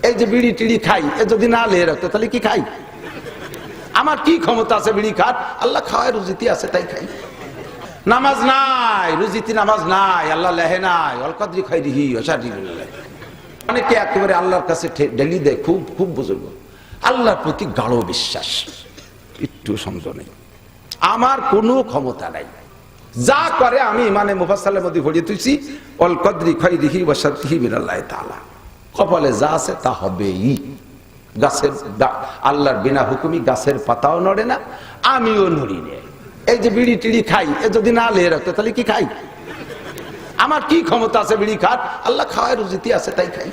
এই যে বিড়ি টিড়ি খাই, এ যদি না লেয়ে রাখতো তাহলে কি খাই? আমার কি ক্ষমতা আছে বিড়ি খাট? আল্লাহ খাওয়ায়, রুজিতি আছে তাই খাই। নামাজ নাই, রুজিতি নামাজ নাই, আল্লাহ লেহে নাই। অল কদরি খাইরিহি ওয়া শাররিহি। অনেকে একেবারে আল্লাহর কাছে ঢেলি দেয়, খুব খুব বুজুর্গ, আল্লাহর প্রতি গাঢ় বিশ্বাস, একটু সন্দেহ নেই, আমার কোনো ক্ষমতা নাই, যা করে আমি ইমানে মুফাসসালের মধ্যে ভরিয়ে তুইছি, অল কদরি খাইরিহি ওয়া শাররিহি মিনাল্লাহি তাআলা। কপালে যা আছে তা হবেই। গাছের আল্লাহর বিনা হুকুমি গাছের পাতাও নড়ে না, আমিও নড়ি না। এই যে বিড়ি টিড়ি খাই, এ যদি না লেয়ে রাখতো তাহলে কি খাই? আমার কি ক্ষমতা আছে বিড়ি খাট? আল্লাহ খাওয়ায়, রুজিতি আছে তাই খাই।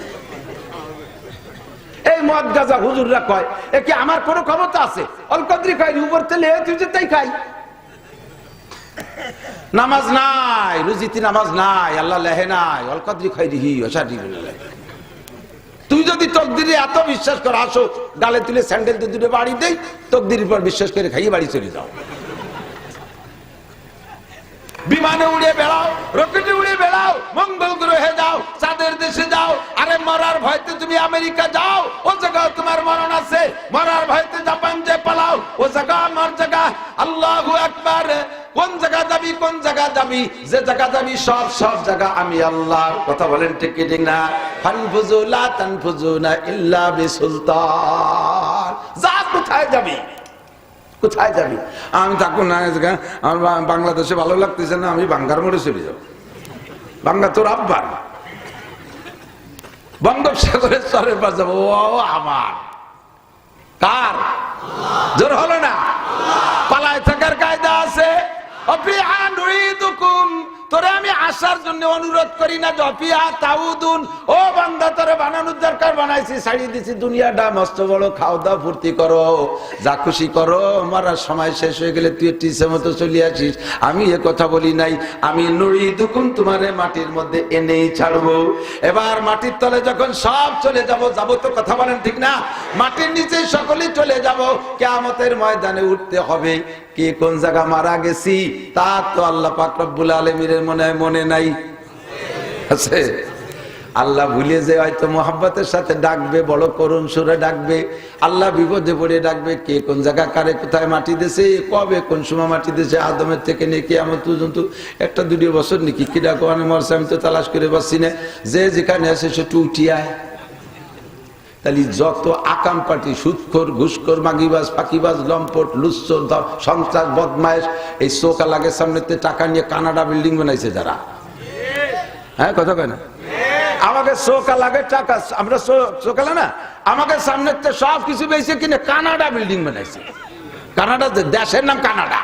এই মদ গাঁজা হুজুররা কয়, এ কি আমার কোনো ক্ষমতা আছে? অল কদরি খাই, উপর তেলে তুই যে তাই খাই। নামাজ নাই, রুজিতি নামাজ নাই, আল্লাহ লেহে নাই। অল কদরি খাইরিহি ওয়া শাররিহি। তুই যদি তকদিরে এত বিশ্বাস কর, আসো গালে তুলে স্যান্ডেল দিয়ে দুটো বাড়ি দেই, তকদিরের উপর বিশ্বাস করে খাইয়ে বাড়ি চলে যাও। বিমানে উড়ে বেড়াও, রকেটে উড়ে বেড়াও, মঙ্গল গ্রহে যাও, চাঁদের দেশে যাও, আরে মরার ভয়তে তুমি আমেরিকা যাও, ও জায়গায় তোমার মরণ আছে। মরার ভয়তে জাপান যে পালাও, ও জায়গা আমার জায়গা। আল্লাহু আকবার। কোন জায়গা যাবি, কোন জায়গা যাবি, যে জায়গা যাবি সব সব জায়গা আমি আল্লাহর। কথা বলেন ঠিক কি ঠিক না? ফানফুজু লা তানফুজুনা ইল্লা বিসুলতান। যা, কোথায় যাবি, কোথায় যাবি? আমি থাকুন না, আমার বাংলাদেশে ভালো লাগতেছে না, আমি বাঙ্গার মোড়ে চলে যাব। বাঙ্গা তোর আব্বার, বঙ্গোপসাগরের চরের পাশ যাবো। ও আমার, কার? জোর হলো না? পালায় থাকার কায়দা আছে। তোরে আমি আসার জন্য অনুরোধ করি না, ও বান্দা তোরে বানানোর দরকার বানাইছি, ছাড়িয়ে দিছি দুনিয়াটা মস্ত বড়, খাও দাও ফুর্তি করো, যা খুশি করো, মরার সময় শেষ হয়ে গেলে তুই টিসের মতো চলে আসিস। আমি এ কথা বলি নাই, আমি নুরিদুকুম তোমারে মাটির মধ্যে এনেই ছাড়বো। এবার মাটির তলে যখন সব চলে যাব, যাবো তো, কথা বলেন ঠিক না? মাটির নিচে সকলেই চলে যাব, কিয়ামতের ময়দানে উঠতে হবে। কে কোন জায়গা মারা গেছি তা তো আল্লাহ পাক রব্বুল আলামিনের মনে নাই, আছে? আল্লাহ ভুলে যে হয়তো মোহাব্বতের সাথে ডাকবে, বড় করুণ সুরে ডাকবে, আল্লাহ বিপদে পড়ে ডাকবে। কে কোন জায়গা কারে কোথায় মাটি দিয়েছে, কবে কোন সময় মাটি দিয়েছে, আদমের থেকে নিয়ে কিয়ামত পর্যন্ত একটা দুটো বছর নাকি কি ডাকো আমি মরছে, আমি তো তালাশ করে পাচ্ছি না। যে যেখানে আছে সেটু উঠিয়ায়। তাহলে যত আকাম পার্টি, সুদখোর, ঘুষখোর, মাগিবাজ, ফাঁকিবাজ, লম্পট, লুচ্চর, সন্ত্রাস, বদমায়েশ, এই চোখা লাগে সামনে টাকা নিয়ে কানাডা বিল্ডিং বানাইছে যারা। হ্যাঁ, কথা কয় না? আমাকে চোখা লাগে টাকা, আমরা চোখা না, আমাকে সামনে সব কিছু বেশি কিনে কানাডা বিল্ডিং বানাইছে। কানাডা দেশের নাম কানাডা।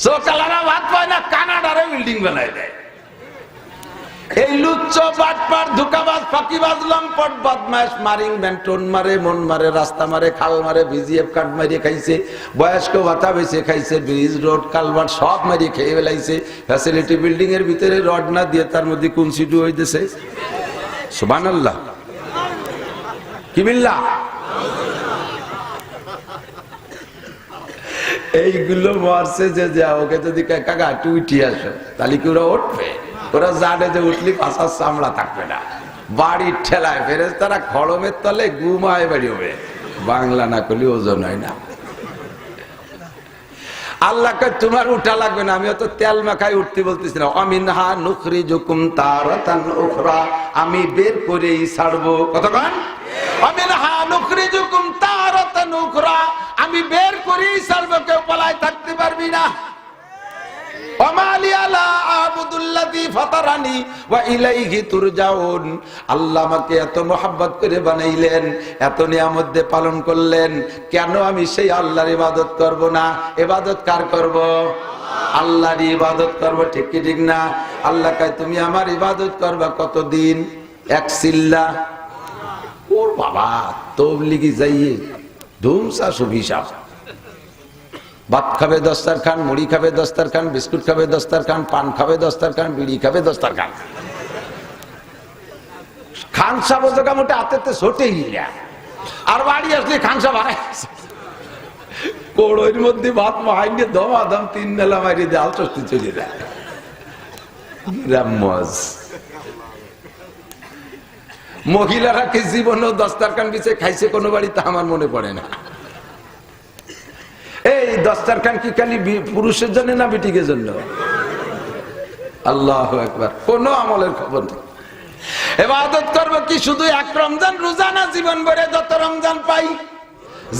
চোখালারা ভাত পায় না, কানাডারে বিল্ডিং বানাই দেয়। এই লুচ্চ, বাটপার, ধোঁকাবাজ, ফাঁকিবাজ, লম্পট, বদমাশ, মারিং ব্যান্টন মারে, মন মারে, রাস্তা মারে, খাল মারে, ভিজিএফ কার্ড মারিয়ে খাইছে, বয়স্ক ভাতা বেঁচে খাইছে, ব্রিজ, রোড, কালভার্ট সব মারিয়ে খেয়ে ফেলাইছে। ফ্যাসিলিটি বিল্ডিং এর ভিতরে রড না দিয়ে তার মধ্যে কোন সিটু হইতেছে। সুবহানাল্লাহ, কি বিল্লাহ। এইগুলো মরছে যে ওকে যদি কাকা একটু উঠিয়ে আসো, তাহলে কি ওরা উঠবে? ওরা জানে যে উঠলি পাশার চামড়া থাকবে না। বাড়ির ঠেলায় ফেরেশতারা খড়মের তলে ঘুমায় বাড়ি হবে, বাংলা না করলে ওজন হয় না। আল্লাহকে তোমার উঠা লাগবে না, আমি অত তেল মাখাই উঠতে বলতেছি না। আমিনহা নুখরিজুকুম তারাতান উখরা, আমি বের করেই ছাড়বো। কতক্ষণ? আমিনহা নুখরিজুকুম তারাতান উখরা, আমি বের করেই ছাড়বো, কেউ পালায় থাকতে পারবি না। আল্লাহ আমাকে এত মোহাব্বত করে বানাইলেন, এত নিয়ামত দিয়ে পালন করলেন, কেন আমি সেই আল্লাহর ইবাদত করব না? ইবাদত কার করব? আল্লাহর ইবাদত করব, ঠিক কি ঠিক না? আল্লাহ কয় তুমি আমার ইবাদত করবা কতদিন? এক চিল্লা। ওর বাবা, তবলিগি যাইয়ে ধুমসা সুবিশাব। ভাত খাবে দস্তারখান, মুড়ি খাবে দস্তারখান, বিস্কুট খাবে দস্তারখান, পান খাবে দস্তারখান, বিড়ি খাবে দস্তারখান। খানসা বোঝা মোটে হাতে ছোটেই না, আর বাড়ি আসলে খানসা বাড়াই কোড়োর মধ্যে ভাত মাইনে দমাদম 3 বেলা মারি জাল চস্তি চলে যায়। মহিলারা কি জীবনেও দস্তারখান বিছে খাইছে কোনো বাড়িতে? আমার মনে পড়ে না। এই দস্তারখান কি খালি পুরুষের জন্য না বিটিকের জন্য? আল্লাহু আকবার। কোন আমলের খবর নেই। ইবাদত করব কি শুধু এক রমজান রোজা না জীবন ভরে যত রমজান পাই?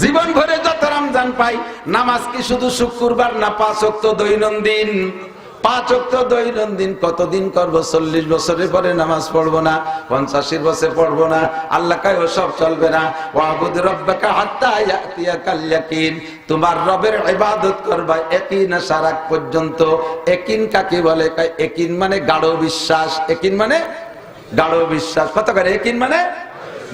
জীবন ভরে যত রমজান পাই। নামাজ কি শুধু শুক্রবার না 5 ওয়াক্ত দৈনন্দিন? 5 ওয়াক্ত দৈনন্দিন কতদিন করব? 40 বছরের পরে নামাজ পড়বো না, 85 বছর পড়বো না। আল্লাহ কয় ওসব চলবে না। ওয়াবুদ রাব্বাকা হাত্তা ইয়াতিয়াকাল ইয়াকিন। তোমার রবের ইবাদত করবা ইয়াকিন আসার আগ পর্যন্ত। ইয়াকিন কাকে বলে? কয় ইয়াকিন মানে গাঢ় বিশ্বাস। ইয়াকিন মানে গাঢ় বিশ্বাস। কত করে ইয়াকিন মানে?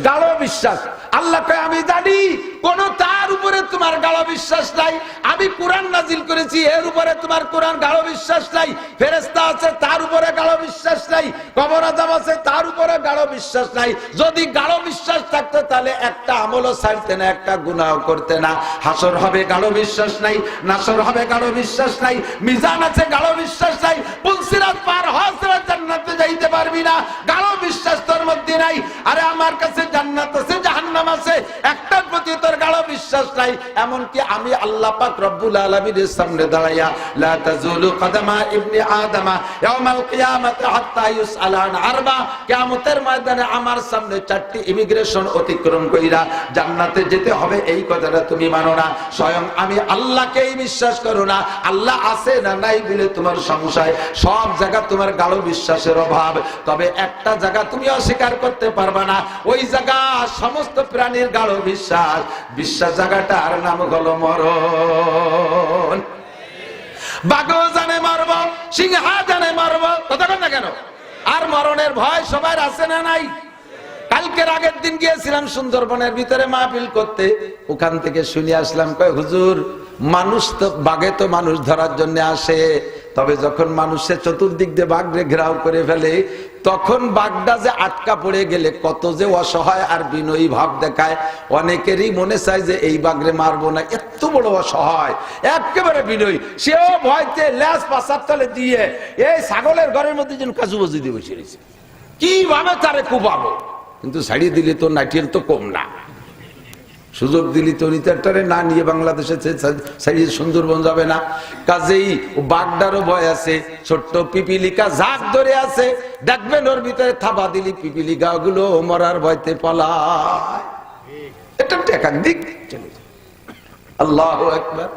গাঢ় বিশ্বাস। আল্লাহ কয় আমি জানি কোন তার উপরে তোমার গাঢ় বিশ্বাস নাই। আমি কোরআন নাজিল করেছি, এর উপরে তোমার কোরআন গাঢ় বিশ্বাস নাই। ফেরেশতা আছে, তার উপরে গাঢ় বিশ্বাস নাই। কবর আযাব আছে, তার উপরে গাঢ় বিশ্বাস নাই। যদি গাঢ় বিশ্বাস থাকতো তাহলে একটা আমলও ছাড়তে না, একটা গুনাহও করতে না। হাসর হবে গাঢ় বিশ্বাস নাই, নাসর হবে গাঢ় বিশ্বাস নাই, মিজান আছে গাঢ় বিশ্বাস নাই, পুলসিরাত পার হসরা জান্নাতে যাইতে পারবি না, গাঢ় বিশ্বাস তোর মধ্যে নাই। আরে আমার কাছে জান্নাত আছে, জাহান্নাম আছে, একটার প্রতি তোর গাঢ় বিশ্বাস নাই। এমনকি আমি আল্লাহ পাক রব্বুল আলামিনের সামনে দাঁড়াইয়া লা তাজুলু কদমা ইবনে আদমা ইয়াউমাল কিয়ামাতি হাত্তা ইউসআলা আন আরবা, কিয়ামতের ময়দানে আমার সামনে 4টি ইমিগ্রেশন অতিক্রম কইরা জান্নাতে যেতে হবে, এই কথাটা তুমি মানো না। স্বয়ং আমি আল্লাহকেই বিশ্বাস করো না। আল্লাহ আছে না নাই বলে তোমার সংশয়। সব জায়গা তোমার গাঢ় বিশ্বাসের অভাব। তবে একটা জায়গা তুমি অস্বীকার করতে পারবা না, ওই জায়গা সমস্ত প্রাণীর গাঢ় বিশ্বাস। বিশ্বাস জায়গাটার নাম হলো মরণ। বাঘও জানে মারব, সিংহা জানে মারব, কথা কন না কেন? আর মরণের ভয় সবার আছে না নাই? কালকের আগের দিন গিয়েছিলাম সুন্দরবনের ভিতরে মাহফিল করতে। ওখান থেকে শুনে আসলাম, কয় হুজুর মানুষ তো বাঘে তো মানুষ ধরার জন্য আসে, তবে যখন মানুষের চতুর্দিক দিয়ে বাঘরে ঘেরাও করে ফেলে তখন বাঘটা যে আটকা পড়ে গেলে কত যে অসহায় আর বিনয়ী ভাব দেখায়। অনেকেরই মনে চায় যে এই বাঘরে মারবো না, এত বড় অসহায়, একেবারে বিনয়ী। সেও ভয়তে ল্যাস পাশার তলে দিয়ে এই ছাগলের ঘরের মধ্যে যেন কাজু বাজু দিয়ে বসে রয়েছে। কিভাবে তারে কুবাবো? কিন্তু ছাড়িয়ে দিলে তো নাটিয়াল তো কম না, সুযোগ দিলি তো নিতারটারে না নিয়ে বাংলাদেশে ছাড়িয়ে সুন্দরবন যাবে না। কাজেই বাগদারও ভয় আছে। ছোট্ট পিপিলিকা ঝাঁক ধরে আছে, দেখবেন ওর ভিতরে থাবা দিলি পিপিলিকা গুলো মরার ভয়তে পলায়। এটা একাক দিক চলে যায়। আল্লাহু আকবার।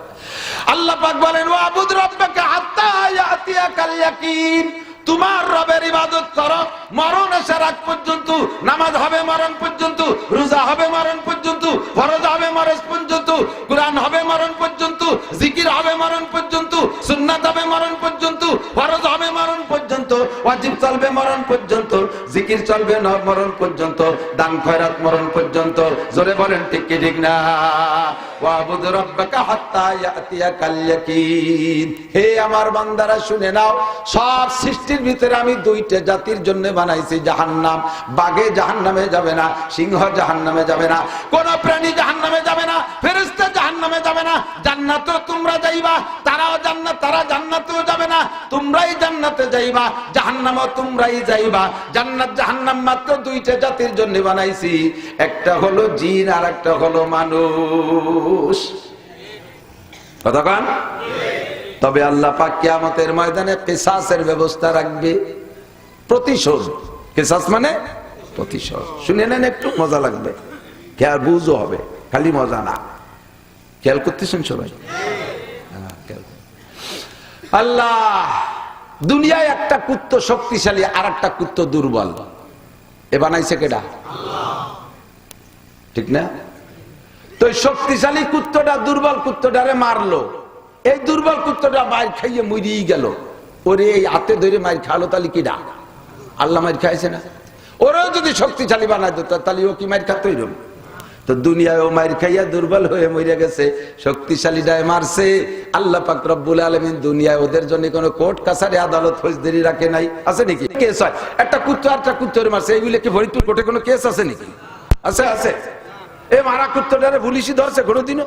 আল্লাহ পাক বলেন ওয়াবুদ রাব্বাকা হাত্তা ইয়াতিয়াকাল ইয়াকিন। তোমার রবের ইবাদত করো মরণ আসার আগ পর্যন্ত। নামাজ হবে মরণ পর্যন্ত, রোজা হবে মরণ পর্যন্ত, ফরজ হবে মরণ পর্যন্ত, কুরআন হবে মরণ পর্যন্ত, জিকির হবে মরণ পর্যন্ত, সুন্নাত হবে মরণ পর্যন্ত, ফরজ হবে মরণ পর্যন্ত, ওয়াজিব চলবে মরণ পর্যন্ত, জিকির চলবে মরণ পর্যন্ত, দান খয়রাত মরণ পর্যন্ত। জোরে বলেন ঠিক কি ঠিক না? ওয়াবুদ রাব্বাকা হাত্তা ইয়াতিয়াকাল ইয়াকিন। হে আমার বান্দারা শুনে নাও, সব সৃষ্টির ভিতরে আমি 2টা জাতির জন্য বানাইছি জাহান্নাম। বাঘে জাহান্নামে যাবে না, সিংহ জাহান্নামে যাবে না, কোন প্রাণী জাহান্নামে যাবে না, ফেরেশতা জাহান্নামে যাবে না। জান্নাতে তোমরা যাইবা, তারাও জান্নাত, তারা জান্নাতেও যাবে না, তোমরাই জান্নাতে যাইবা, জাহান্নামও তোমরাই যাইবা। জান্নাত জাহান্নাম মাত্র 2টা জাতির জন্য বানাইছি, একটা হলো জিন আর একটা হলো মানুষ। কতক্ষণ? তবে আল্লাহ পাক কিয়ামতের ময়দানে কিসাসের ব্যবস্থা রাখবে, প্রতিশোধ। কিসাস মানে প্রতিশোধ। শুনে নেন, একটু মজা লাগবে, খেয়াল বুঝও হবে, খালি মজা না। খেয়াল করতেছেন সবাই? আল্লাহ দুনিয়ায় একটা কুত্ত শক্তিশালী আর একটা কুত্ত দুর্বল, এ বানাইছে কেডা? ঠিক না? তো শক্তিশালী কুত্তটা দুর্বল কুত্তটারে মারলো, এই দুর্বল কুত্তটা মার খাইয়ে মরিয়ে গেল। ওরে এই হাতে ধরে মার খালো, তাহলে কিডা? আল্লাহ মার খাইছে না? ওরাও যদি শক্তিশালী বানাই দিত তাহলে ও কি মার খাতই রইল? তো দুনিয়ায় ও মার খাইয়া দুর্বল হয়ে মরে গেছে, শক্তিশালীটায় মারছে। আল্লাহ পাক রব্বুল আলামিন দুনিয়ায় ওদের জন্য কোনো কোর্ট কাছারি আদালত ফৌজদারি রাখে নাই। আছে নাকি? কেস হয়, একটা কুত্ত আর একটা কুত্তরে মারছে, এইগুলো কি ফরিদপুর কোর্টে কোনো কেস আছে নাকি? আছে? আছে। এই মারা কুত্তটারে পুলিশই ধরছে কোনোদিনও?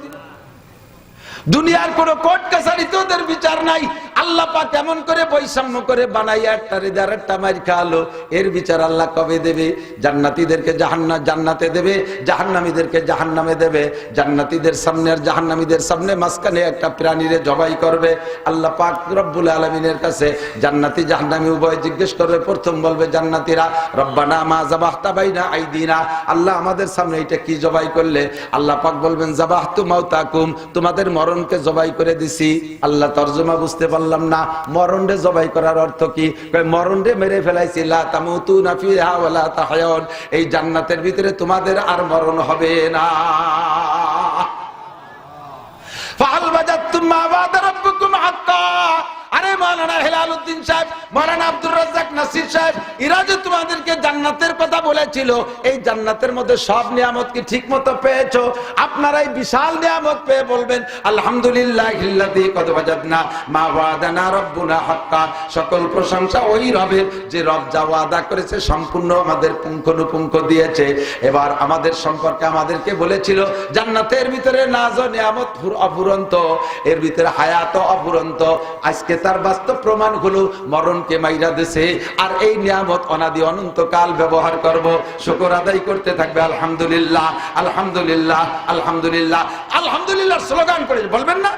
দুনিয়ার কোন কোর্ট কাছারিতে ওদের বিচার নাই। আল্লাহ পাক কেমন করে বৈষম্য করে বানাইয়া একটারে আরেকটা মার খাওয়ালো, এর বিচার আল্লাহ কবে দেবে? জান্নাতীদেরকে জান্নাতে দেবে, জাহান্নামীদেরকে জাহান্নামে দেবে। জান্নাতীদের সামনে আর জাহান্নামীদের সামনে মাঝখানে একটা প্রাণীরে জবাই করবে। আল্লাহ পাক রব্বুল আলামিনের কাছে জান্নাতি জাহান্নামী উভয় জিজ্ঞেস করবে। প্রথম বলবে জান্নাতীরা, রব্বানা মা যাবাহতা বাইনা আইদিনা, আল্লাহ আমাদের সামনে এটা কি জবাই করলে? আল্লাহ পাক বলবেন যাবাহতু মাউতাকুম, তোমাদের মরণকে জবাই করে দিছি। আল্লাহ তরজমা বুঝতে পারলাম না, মরণে জবাই করার অর্থ কি? মরণে মেরে ফেলাইছি, লা তামুতুনা ফিহা ওয়ালা তাহয়াউন, এই জান্নাতের ভিতরে তোমাদের আর মরণ হবে না। ফাহাল ওয়াজাদতুম মা ওয়া'দা রাব্বুকুম হাক্কা, আরে মাওলানা হেলালউদ্দিন সাহেব, মাওলানা আব্দুর রাজ্জাক নাসির সাহেব, এরা যে তোমাদেরকে জান্নাতের কথা বলেছিল, এই জান্নাতের মধ্যে সব নিয়ামত কি ঠিকমতো পেয়েছো? আপনারা এই বিশাল নিয়ামত পেয়ে বলবেন আলহামদুলিল্লাহিল্লাযী কদ ওয়াজাদনা মা ওয়া'দানা রাব্বুনা হাক্কা, সকল প্রশংসা ওই রবের যে রব যা ওয়াদা করেছে সম্পূর্ণ আমাদের পুঙ্খানুপুঙ্খ দিয়েছে। এবার আমাদের সম্পর্কে আমাদেরকে বলেছিল জান্নাতের ভিতরে নাজ ও নিয়ামত অফুরন্ত, এর ভিতরে হায়াত অফুরন্ত। আজকে তার বাস্তব প্রমাণ হলো মরণকে মাইরা দিয়েছে, আর এই নিয়ামত অনাদি অনন্তকাল ব্যবহার করব, শুকর আদায় করতে থাকবে আলহামদুলিল্লাহ আলহামদুলিল্লাহ আলহামদুলিল্লাহ আলহামদুলিল্লাহ স্লোগান করে বলবেন না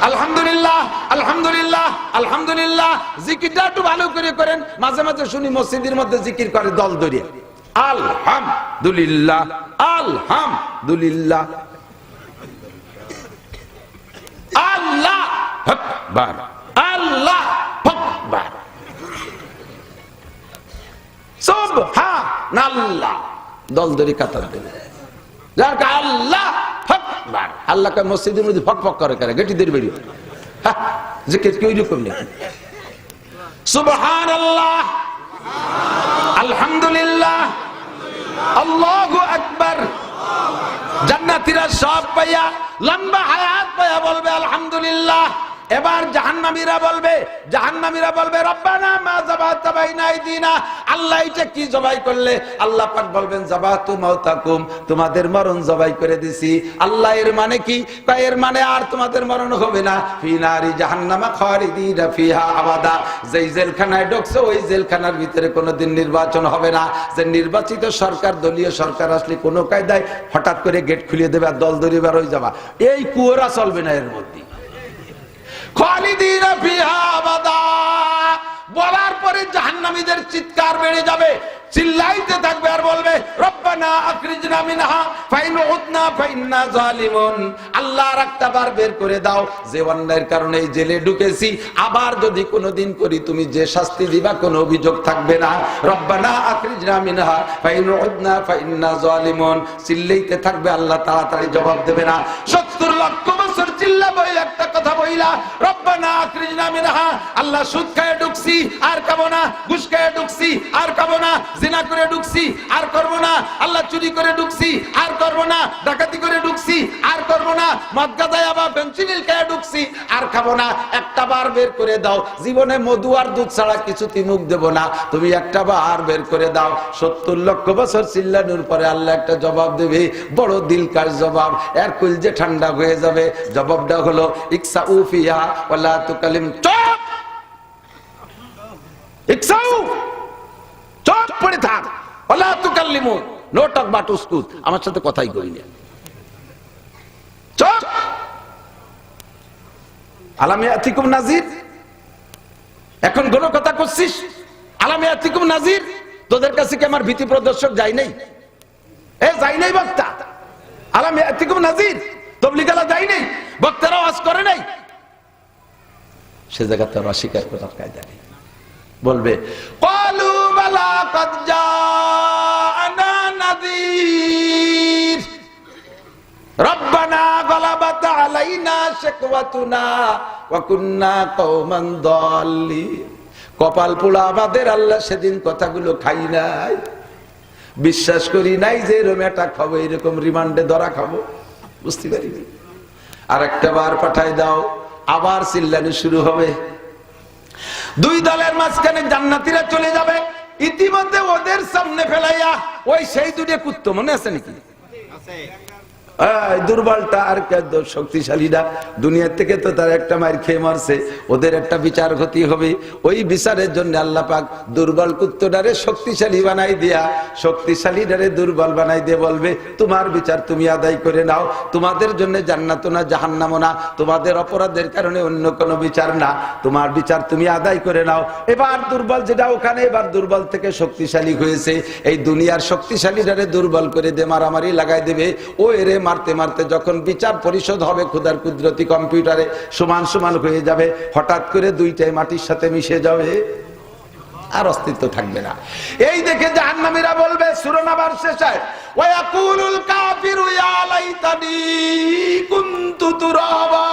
আলহামদুলিল্লাহ আলহামদুলিল্লাহ আলহামদুলিল্লাহ। জিকিরটা একটু ভালো করে করেন, মাঝে মাঝে শুনি মসজিদের মধ্যে জিকির করে দল ধরে আলহামদুলিল্লাহ আলহামদুলিল্লাহ আল্লাহ আকবার আল্লাহ আকবার সুবহানাল্লাহ, দলদরি কাতার দেবে যার আল্লাহ আকবার। আল্লাহ কে মসজিদের মধ্যে ফক ফক করে করে গেটিদের বেরিয়ে জিকির কি ওই রকম নেই? সুবহানাল্লাহ আলহামদুলিল্লাহ আল্লাহু আকবার। জান্নাতীরা সব পাইয়া লম্বা হায়াত পাইয়া বলবে আলহামদুলিল্লাহ। এবার জাহান্নামীরা বলবে রব্বানা মা যাবাহতা বাইনা আইদিনা, আল্লাহ এটা কি জবাই করলে? আল্লাহ পাক বলবেন যাবাহতু মাউতাকুম, তোমাদের মরণ জবাই করে দিছি। আল্লাহ এর মানে কি? এর মানে আর তোমাদের মরণ হবে না। ফি নারি জাহান্নামা খালিদিনা ফিহা আবাদা, যেই জেলখানায় ঢুকছো ওই জেলখানার ভিতরে কোনোদিন নির্বাচন হবে না। যে নির্বাচিত সরকার, দলীয় সরকার আসলে কোনো কায়দায় হঠাৎ করে গেট খুলিয়ে দেবে আর দল ধরে বের হয়ে যাবা, এই কুয়োরা চলবে না এর মধ্যে। খালিদিনা ফিহা আবাদা বলার পরে জাহান্নামীদের চিৎকার বেড়ে যাবে, চিল্লাইতে থাকবে আর বলবে রব্বানা আখরিজনা মিনহা ফাইন উদনা ফাইন্না জালিমুন, আল্লাহ আরেকটাবার বের করে দাও, যে অন্যায়ের কারণে এই জেলে ঢুকেছি, আবার যদি কোনোদিন করি তুমি যে শাস্তি দিবা কোনো অভিযোগ থাকবে না। রব্বানা আখরিজনা মিনহা ফাইন উদনা ফাইন্না জালিমুন, চিল্লাইতে থাকবে, আল্লাহ তাড়াতাড়ি জবাব দেবে না। 70 লক্ষ বছর চিল্লাবো একটা কথা বইলা রব্বানা আখরিজনা মিনহা, আল্লাহ সুদ খায় ঢুকছি আর খাবো না, ঘুষ খায় ঢুকছি আর খাবো না, জিনা করে ঢুকছি আর করবো না, আল্লাহ চুরি করে ঢুকছি আর করবো না, ডাকাতি করে ঢুকছি আর করবো না, মদ গাঁজা বা ফেনসিডিল খেয়ে ঢুকছি আর খাবো না, একটা বার বের করে দাও, জীবনে মধু আর দুধ ছাড়া কিছুতে মুখ দেবো না, তুমি একটা বার বের করে দাও। 70 লক্ষ বছর চিল্লানোর পরে আল্লাহ একটা জবাব দেবে, বড় দিলকার জবাব, এর কলিজা ঠান্ডা হয়ে যাবে। জবাবটা হলো ইকসাউ ফিহা ওয়ালা তুকালিম, চুপ ইকসাউ, চুপ পড়ে থাক, ওয়ালা তুকাল্লিমু, নো টক বাট উসকুত, আমার সাথে কথাই কই না, চুপ। আলাম ইয়াতিকুম নাজির, এখন কোন কথা করছিস? আলাম ইয়াতিকুম নাজির, তোদের কাছে কি আমার ভীতি প্রদর্শক যাই নাই? এ যাই নাই বক্তা? আলাম ইয়াতিকুম নাজির, তবলিগালা যাই নাই, বক্তারা ওয়াজ করে নাই? সে জায়গা তো অস্বীকার করার কায়দা নেই। বলবে ক্বালু বালা কাদ জাআনা নাযীর রব্বানা গালাবাত আলাইনা শিকওয়াতুনা ওয়া কুননা কওমান দাল্লিন। কপাল পোড়া আমাদের, আল্লাহ সেদিন কথাগুলো খাই নাই, বিশ্বাস করি নাই যে এরকম একটা খাবো, এরকম রিমান্ডে ধরা খাবো, বুঝতে পারিনি। আর একটা বার পাঠাই দাও, আবার চিল্লানি শুরু হবে। দুই দলের মাঝখানে জান্নাতীরা চলে যাবে, ইতিমধ্যে ওদের সামনে ফেলাইয়া ওই সেই দুটো কুত্তো, মনে আছে নাকি? দুর্বলটা আর শক্তিশালীরা দুনিয়া থেকে তো তার একটা মার খেয়ে মারছে, ওদের একটা বিচার ক্ষতি হবে। ওই বিচারের জন্য আল্লাহ পাক দুর্বল কুত্তটারে শক্তিশালী বানাই দিয়া শক্তিশালীটারে দুর্বল বানাই দিয়ে বলবে তোমার বিচার তুমি আদায় করে নাও, তোমাদের জন্য জান্নাত না জাহান্নাম না, তোমাদের অপরাধের কারণে অন্য কোনো বিচার না, তোমার বিচার তুমি আদায় করে নাও। এবার দুর্বল যেটা ওখানে এবার দুর্বল থেকে শক্তিশালী হয়েছে, এই দুনিয়ার শক্তিশালীটারে দুর্বল করে দিয়ে মারামারি লাগাই দেবে। ও এরে মারতে মারতে যখন বিচার পরিশোধ হবে খুদার কুদরতি কম্পিউটারে সমান সমান হয়ে যাবে, হঠাৎ করে দুইটাই মাটির সাথে মিশে যাবে, আর অস্তিত্ব থাকবে না। এই দেখে জাহান্নামীরা বলবে সূরা নাবার শেষে ওয়া ইয়াকুলুল কাফিরু ইয়া লাইতানি কুনতু তুরাবা।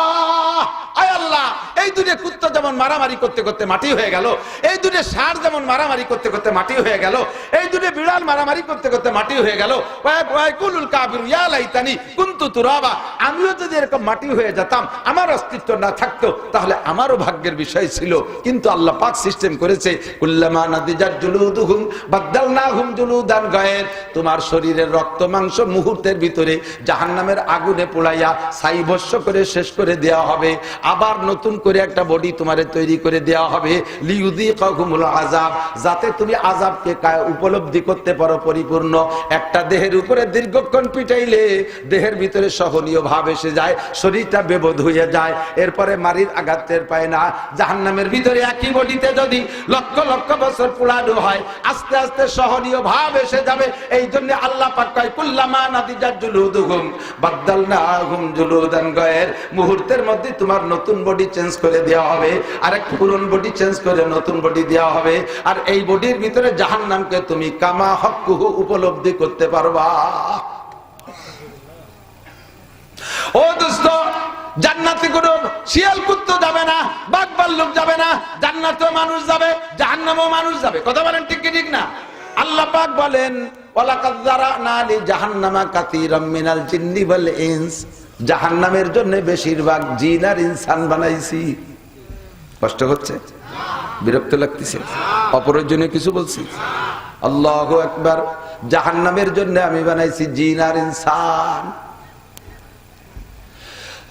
আয় আল্লাহ, এই দুনিয়া কুত্তা যেমন মারামারি করতে করতে মাটি হয়ে গেল, এই দুনিয়া ষাঁড় যেমন মারামারি করতে করতে মাটি হয়ে গেল, এই দুনিয়া বিড়াল মারামারি করতে করতে মাটি হয়ে গেল, ওয়া ইয়াকুলুল কাফিরু ইয়া লাইতানি কুনতু তুরাবা। আমিও যদি এরকম মাটি হয়ে যেতাম, আমার অস্তিত্ব না থাকতো, তাহলে আমারও ভাগ্যের বিষয় ছিল। কিন্তু আল্লাহ পাক সিস্টেম করেছে কুল্লামা নাদিজাত জুলুদুহুম বাদদালনাহুম জুলুদান গায়র। তোমার শরীরের রক্ত মাংস মুহূর্তের ভিতরে জাহান্নামের আগুনে পোড়াইয়া ছাই ভস্ম করে শেষ করে দেওয়া হবে, আবার নতুন করে একটা বডি তোমারে তৈরি করে দেওয়া হবে লিউযিকাহুমুল আযাব, যাতে তুমি আযাবকে উপলব্ধি করতে পারো পরিপূর্ণ। একটা দেহের উপরে দীর্ঘক্ষণ পিটাইলে দেহের ভিতরে সহনীয় ভাব এসে যায়, শরীরটা বেবোধ হয়ে যায়, এরপরে মারির আঘাত টের পায় না। জাহান্নামের ভিতরে একই বডিতে যদি লক্ষ লক্ষ বছর পোড়ানো হয়, আস্তে আস্তে সহনীয় ভাব এসে যাবে। এই জন্য আল্লাহ পাক কয় কুল্লামা নাদিজাত জুলুদুহুম বাদদালনাহুম জুলুদান গায়র। মুহূর্তের মধ্যে তোমার নতুন বডি চেঞ্জ করে দেওয়া হবে, আর এক পুরনো বডি চেঞ্জ করে নতুন বডি দেওয়া হবে, আর এই বডির ভিতরে জাহান্নামকে তুমি কামা হক্কুহু উপলব্ধি করতে পারবা। ও দোস্ত, জান্নাতে কোনো শিয়াল কুত্তা যাবে না, বাঘ ভাল্লুক যাবে না, জান্নাতেও মানুষ যাবে, জাহান্নামেও মানুষ যাবে। কথা বলেন ঠিক কি ঠিক না? আল্লাহ পাক বলেন ওয়ালাকাদ যারানা লি জাহান্নামা কাসীরাম মিনাল জিন্নি ওয়াল ইনস। জাহান্নামের জন্য বেশিরভাগ জিন আর ইনসান বানাইছি। কষ্ট হচ্ছে? বিরক্ত লাগতেছে? অপ্রয়োজনীয় কিছু বলছি? আল্লাহু আকবার। জাহান্নামের জন্য আমি বানাইছি জিন আর ইনসান।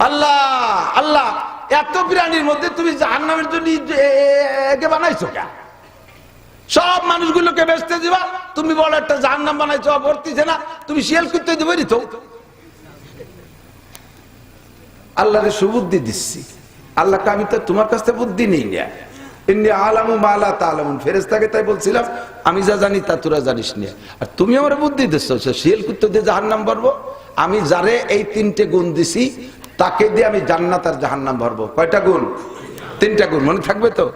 আল্লাহ আল্লাহ, এত প্রাণীর মধ্যে তুমি জাহান্নামের জন্য একে বানাইছো কেন? সব মানুষগুলোকে বেচতে দিবা, তুমি বড় একটা জাহান্নাম বানাইছো, ভর্তিছে না, তুমি শিয়াল করতে দিবে তো। আল্লাহরে সুবুদ্ধি দিচ্ছি, আল্লাহকে আমি তো তোমার কাছ থেকে বুদ্ধি নেই না। ইন্নী আলামু মা লা তা'লামুন, ফেরেশতাকে তাই বলছিলাম আমি যা জানি তা তোরা জানিস না, আর তুমি আমার বুদ্ধি দিচ্ছ শিয়াল করতে দিয়ে জাহান্নাম ভরবো। আমি যারে এই তিনটে গুণ দিছি তাকে দিয়ে আমি জান্নাত আর জাহান্নাম ভরবো। কয়টা গুণ? তিনটা গুণ, মনে থাকবে তো?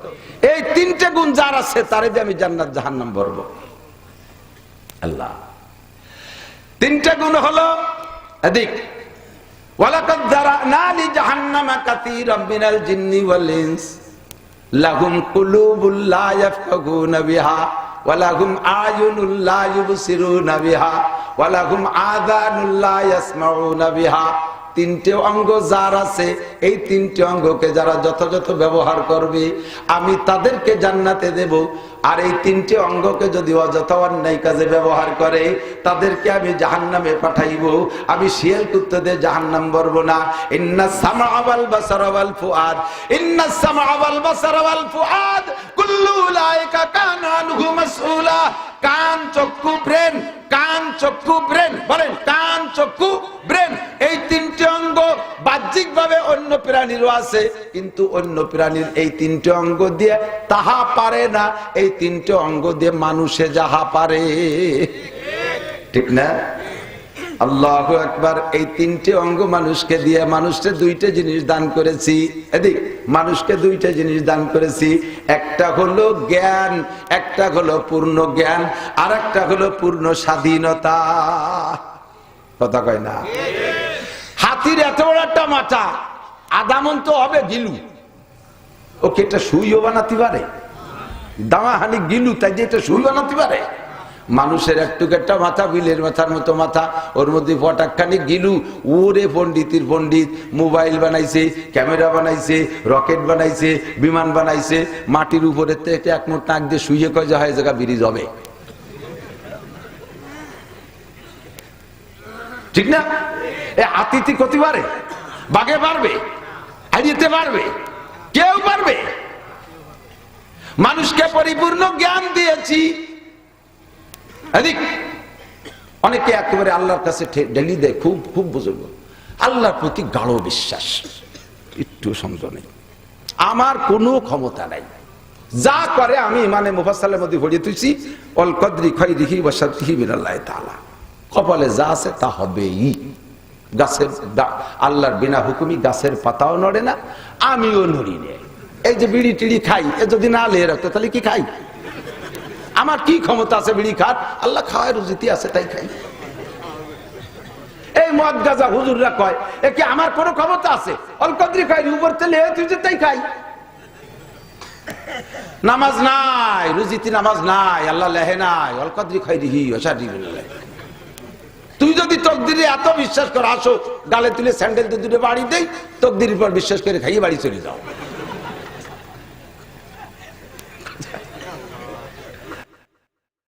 এই তিনটে গুণ যার আছে তারে দিয়ে আমি জান্নাত জাহান্নাম ভরবো। আল্লাহ তিনটা গুণ হলো এদিক ওয়ালাকাদ যারানা লি জাহান্নামা কাসীরাম মিনাল জিন্নি ওয়াল ইনস লাহুম কুলুবুল লা ইয়াফকাহুনা বিহা ওয়া লাহুম আয়ুনুল লা ইউবসিরুনা বিহা ওয়া লাহুম আযানুল লা ইয়াসমাউনা বিহা। তিনটে অঙ্গ যার আছে, এই তিনটে অঙ্গকে যারা যথাযথ ব্যবহার করবে আমি তাদেরকে জান্নাতে দেব, আর এই তিনটে অঙ্গকে যদি অযথা অন্যায় কাজে ব্যবহার করে তাদেরকে আমি জাহান্নামে পাঠাইব। আমি শিয়াল কুত্তাদের জাহান্নাম ভরবো না। ইন্নাস সামআ ওয়াল বাসারা ওয়াল ফুআদ, ইন্নাস সামআ ওয়াল বাসারা ওয়াল ফুআদ কুল্লু উলাইকা কানা আনহু মাসউলা। কান, চক্ষু, ব্রেন, কান, চক্ষু, ব্রেন, বলেন কান, চক্ষু, ব্রেন, এই তিনটে অঙ্গ বাহ্যিক ভাবে অন্য প্রাণীরও আছে, কিন্তু অন্য প্রাণীর এই তিনটে অঙ্গ দিয়ে তাহা পারে না, এই তিনটে অঙ্গ দিয়ে মানুষে যাহা পারে। ঠিক না? আল্লাহু আকবার। এই তিনটে অঙ্গ মানুষকে দিয়ে মানুষকে দুইটা জিনিস দান করেছি। এদিক মানুষকে দুইটা জিনিস দান করেছি, একটা হলো জ্ঞান, একটা হলো পূর্ণ জ্ঞান, আর একটা হলো পূর্ণ স্বাধীনতা। কথা কয় না? হাতির এত বড় একটা মাথা, আদামন তো হবে গিলু, ওকে একটা সুইও বানাতে পারে, দামাহানি গিলু, তাই যে এটা সুই বানাতে পারে। মানুষের একটুকু একটা মাথা, বিলের মাথার মতো মাথা, ওর মধ্যে ফটাকখানি গিলু। ওরে পন্ডিতের পন্ডিত, মোবাইল বানাইছে, ক্যামেরা বানাইছে, রকেট বানাইছে, বিমান বানাইছে, মাটির উপরে এক মোট নাক দিয়ে শুয়ে কয় যে হয় জায়গা ব্রিজ হবে। ঠিক না? এ আতিথি করতে পারে? বাগে পারবে? হারিয়ে পারবে? কেউ পারবে? মানুষকে পরিপূর্ণ জ্ঞান দিয়েছি। এদিক অনেকে একেবারে আল্লাহর কাছে ঢেলি দেয়, খুব খুব বুজুর্গ, আল্লাহর প্রতি গাঢ় বিশ্বাস, একটু সন্দেহ নেই, আমার কোনো ক্ষমতা নাই, যা করে আমি মানে মুফাসসালের মধ্যে ভরিয়ে তুইছি, অল কদরি খাইরিহি ওয়া শাররিহি মিনাল্লাহি তাআলা, কপালে যা আছে তা হবেই। গাছের আল্লাহর বিনা হুকুমি গাছের পাতাও নড়ে না, আমিও নড়ি না। এই যে বিড়ি টিড়ি খাই, এ যদি না লেয়ে রাখতো তাহলে কি খাই? আমার কি ক্ষমতা আছে বিড়ি খাট? আল্লাহ খাওয়ার রুজিতে আছে তাই খাই। এই মদ গাজা হুজুররা কয়, এ কি আমার কোনো ক্ষমতা আছে? অল কদরি খাই উপর তেলে তুই যে তাই খাই। নামাজ নাই, রুজিতে নামাজ নাই, আল্লাহ লেহে নাই, অল কদরি খাইরিহি ওয়া শাররিহি। তুই যদি তকদিরে এত বিশ্বাস কর, আসো গালে তুলে স্যান্ডেল দিয়ে দুটো বাড়ি দেই, তকদিরের পর বিশ্বাস করে খাইয়ে বাড়ি চলে যাও।